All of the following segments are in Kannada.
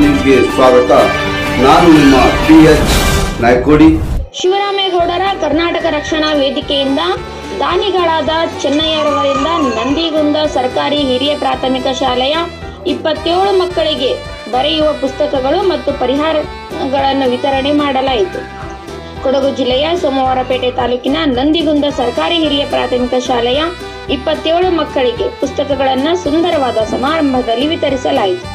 ನ್ಯೂಸ್ಗೆ ಸ್ವಾಗತ. ನಾನು ನಿಮ್ಮ PH ನಾಯ್ಕೋಡಿ. ಶಿವರಾಮೇಗೌಡರ ಕರ್ನಾಟಕ ರಕ್ಷಣಾ ವೇದಿಕೆಯಿಂದ ದಾನಿಗಳಾದ ಚೆನ್ನಯ್ಯರವರಿಂದ ನಂದಿಗುಂದ ಸರ್ಕಾರಿ ಹಿರಿಯ ಪ್ರಾಥಮಿಕ ಶಾಲೆಯ 27 ಮಕ್ಕಳಿಗೆ ಬರೆಯುವ ಪುಸ್ತಕಗಳು ಮತ್ತು ಪರಿಹಾರಗಳನ್ನು ವಿತರಣೆ ಮಾಡಲಾಯಿತು. ಕೊಡಗು ಜಿಲ್ಲೆಯ ಸೋಮವಾರಪೇಟೆ ತಾಲೂಕಿನ ನಂದಿಗುಂದ ಸರ್ಕಾರಿ ಹಿರಿಯ ಪ್ರಾಥಮಿಕ ಶಾಲೆಯ 27 ಮಕ್ಕಳಿಗೆ ಪುಸ್ತಕಗಳನ್ನು ಸುಂದರವಾದ ಸಮಾರಂಭದಲ್ಲಿ ವಿತರಿಸಲಾಯಿತು.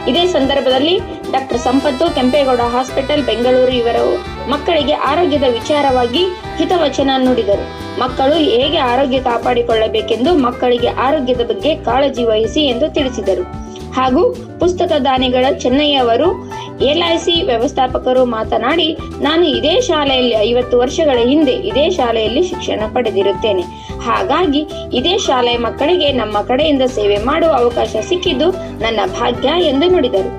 ಇದೇ ಸಂದರ್ಭದಲ್ಲಿ ಡಾಕ್ಟರ್ ಸಂಪತ್ತು ಕೆಂಪೇಗೌಡ ಹಾಸ್ಪಿಟಲ್ ಬೆಂಗಳೂರು ಇವರು ಮಕ್ಕಳಿಗೆ ಆರೋಗ್ಯದ ವಿಚಾರವಾಗಿ ಹಿತವಚನ ನುಡಿದರು. ಮಕ್ಕಳು ಹೇಗೆ ಆರೋಗ್ಯ ಕಾಪಾಡಿಕೊಳ್ಳಬೇಕೆಂದು ಮಕ್ಕಳಿಗೆ ಆರೋಗ್ಯದ ಬಗ್ಗೆ ಕಾಳಜಿ ವಹಿಸಿ ಎಂದು ತಿಳಿಸಿದರು. ಹಾಗೂ ಪುಸ್ತಕ ದಾನಿಗಳ ಚೆನ್ನಯ್ಯ ಅವರು LIC ವ್ಯವಸ್ಥಾಪಕರು ಮಾತನಾಡಿ, ನಾನು ಇದೇ ಶಾಲೆಯಲ್ಲಿ 50 ವರ್ಷಗಳ ಹಿಂದೆ ಇದೇ ಶಾಲೆಯಲ್ಲಿ ಶಿಕ್ಷಣ ಪಡೆದಿರುತ್ತೇನೆ. ಹಾಗಾಗಿ ಇದೇ ಶಾಲೆಯ ಮಕ್ಕಳಿಗೆ ನಮ್ಮ ಕಡೆಯಿಂದ ಸೇವೆ ಮಾಡುವ ಅವಕಾಶ ಸಿಕ್ಕಿದ್ದು ನನ್ನ ಭಾಗ್ಯ ಎಂದು ನುಡಿದರು.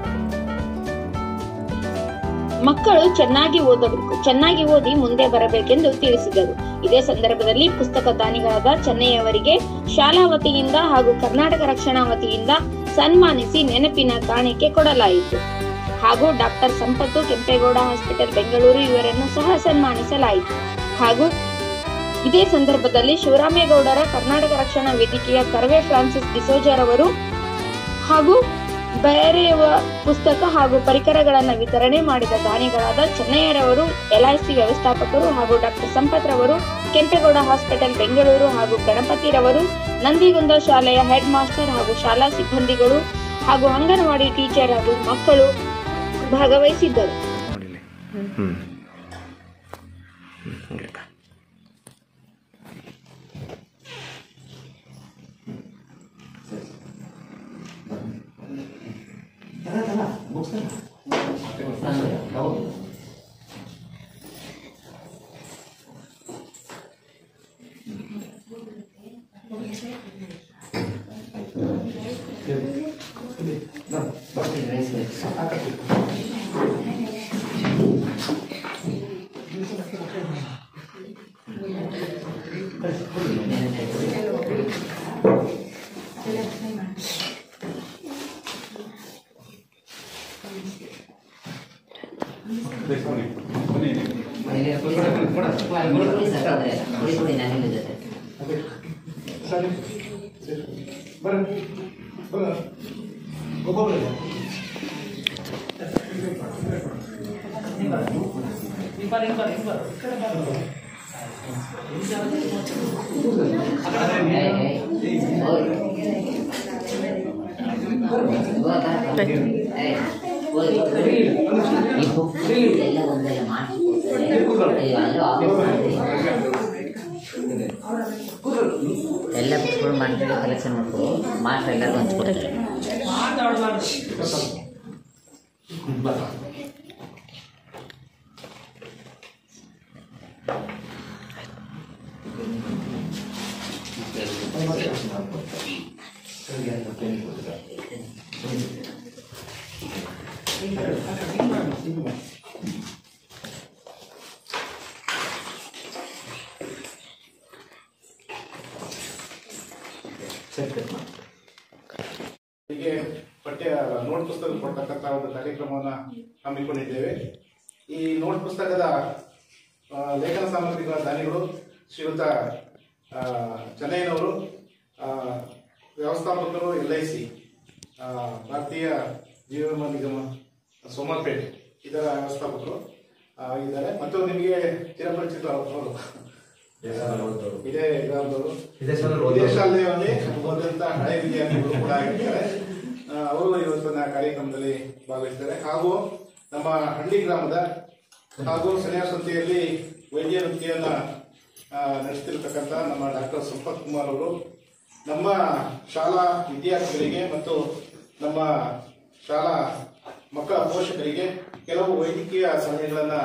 ಮಕ್ಕಳು ಚೆನ್ನಾಗಿ ಓದಬೇಕು, ಚೆನ್ನಾಗಿ ಓದಿ ಮುಂದೆ ಬರಬೇಕೆಂದು ತಿಳಿಸಿದರು. ಇದೇ ಸಂದರ್ಭದಲ್ಲಿ ಪುಸ್ತಕ ದಾನಿಗಳಾದ ಚೆನ್ನಯ್ಯ ಅವರಿಗೆ ಶಾಲಾ ವತಿಯಿಂದ ಹಾಗೂ ಕರ್ನಾಟಕ ರಕ್ಷಣಾ ವತಿಯಿಂದ ಸನ್ಮಾನಿಸಿ ನೆನಪಿನ ಕಾಣಿಕೆ ಕೊಡಲಾಯಿತು. ಹಾಗೂ ಡಾಕ್ಟರ್ ಸಂಪತ್ತು ಕೆಂಪೇಗೌಡ ಹಾಸ್ಪಿಟಲ್ ಬೆಂಗಳೂರು ಇವರನ್ನು ಸಹ ಸನ್ಮಾನಿಸಲಾಯಿತು. ಹಾಗೂ ಇದೇ ಸಂದರ್ಭದಲ್ಲಿ ಶಿವರಾಮೇಗೌಡರ ಕರ್ನಾಟಕ ರಕ್ಷಣಾ ವೇದಿಕೆಯ ಕರ್ವೆ ಫ್ರಾನ್ಸಿಸ್ ಡಿಸೋಜರ್ ಅವರು ಹಾಗೂ ಬರೆಯುವ ಪುಸ್ತಕ ಹಾಗೂ ಪರಿಕರಗಳನ್ನು ವಿತರಣೆ ಮಾಡಿದ ದಾನಿಗಳಾದ ಚೆನ್ನಯ್ಯರವರು, LIC ವ್ಯವಸ್ಥಾಪಕರು ಹಾಗೂ ಡಾಕ್ಟರ್ ಸಂಪತ್ ರವರು, ಕೆಂಪೇಗೌಡ ಹಾಸ್ಪಿಟಲ್ ಬೆಂಗಳೂರು ಹಾಗೂ ಗಣಪತಿರವರು, ನಂದಿಗುಂದ ಶಾಲೆಯ ಹೆಡ್ ಮಾಸ್ಟರ್ ಹಾಗೂ ಶಾಲಾ ಸಿಬ್ಬಂದಿಗಳು ಹಾಗೂ ಅಂಗನವಾಡಿ ಟೀಚರ್ ಹಾಗೂ ಮಕ್ಕಳು ಭಾಗವಹಿಸಿದ್ದರು. ಎಲ್ಲ ಪುಸ್ತಕಗಳು ಮಾಸ್ಟರ್ಗೆ ಕಲೆಕ್ಷನ್ ಮಾಡ್ಕೊ, ಮಾಸ್ಟರ್ ಎಲ್ಲರಿಗೂ ಹಂಚ್ಕೊಡ್ತಾರೆ. ಹೀಗೆ ಪಠ್ಯ ನೋಟ್ ಪುಸ್ತಕ ಕೊಡ್ತಕ್ಕಂಥ ಒಂದು ಕಾರ್ಯಕ್ರಮವನ್ನು ಹಮ್ಮಿಕೊಂಡಿದ್ದೇವೆ. ಈ ನೋಟ್ ಪುಸ್ತಕದ ಲೇಖನ ಸಾಮಗ್ರಿಗಳ ದಾನಿಗಳು ಶ್ರೀಯುತ ಚೆನ್ನಯ್ಯನವರು, ವ್ಯವಸ್ಥಾಪಕರು LIC ಭಾರತೀಯ ಜೀವ ವಿಮಾ ನಿಗಮ ಸೋಮವಾರಪೇಟೆ ಇದರ ವ್ಯವಸ್ಥಾಪಕರು ಇದ್ದಾರೆ. ಮತ್ತು ನಿಮಗೆ ಚಿರಪರಿಚಿತ ಅವರು ಇದೇ ಗ್ರಾಮದವರು, ಇದೇ ಶಾಲೆಯಲ್ಲಿ ಓದಂತ ಹಳೆ ವಿದ್ಯಾರ್ಥಿಗಳು ಕೂಡ ಆಗಿದ್ದಾರೆ. ಅವರು ಇವತ್ತಿನ ಕಾರ್ಯಕ್ರಮದಲ್ಲಿ ಭಾಗವಹಿಸಿದ್ದಾರೆ. ಹಾಗೂ ನಮ್ಮ ಹಳ್ಳಿ ಗ್ರಾಮದ ಹಾಗೂ ಸನ್ಯಾಸ ಸಂಸ್ಥೆಯಲ್ಲಿ ವೈದ್ಯ ವೃತ್ತಿಯನ್ನ ನಡೆಸ್ತಿರ್ತಕ್ಕಂಥ ನಮ್ಮ ಡಾಕ್ಟರ್ ಸಂಪತ್ ಕುಮಾರ್ ಅವರು ನಮ್ಮ ಶಾಲಾ ವಿದ್ಯಾರ್ಥಿಗಳಿಗೆ ಮತ್ತು ನಮ್ಮ ಶಾಲಾ ಮಕ್ಕಳ ಪೋಷಕರಿಗೆ ಕೆಲವು ವೈದ್ಯಕೀಯ ಸಲಹೆಗಳನ್ನ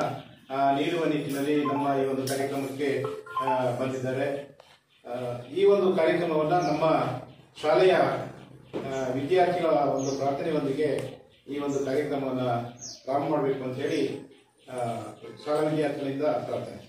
ನೀಡುವ ನಿಟ್ಟಿನಲ್ಲಿ ನಮ್ಮ ಈ ಒಂದು ಕಾರ್ಯಕ್ರಮಕ್ಕೆ ಬಂದಿದ್ದಾರೆ. ಈ ಒಂದು ಕಾರ್ಯಕ್ರಮವನ್ನ ನಮ್ಮ ಶಾಲೆಯ ವಿದ್ಯಾರ್ಥಿಗಳ ಒಂದು ಪ್ರಾರ್ಥನೆಯೊಂದಿಗೆ ಈ ಒಂದು ಕಾರ್ಯಕ್ರಮವನ್ನು ಪ್ರಾರಂಭ ಮಾಡಬೇಕು ಅಂತ ಹೇಳಿ ಶಾಲಾ ವಿದ್ಯಾರ್ಥಿಗಳಿಂದ ಪ್ರಾರ್ಥನೆ.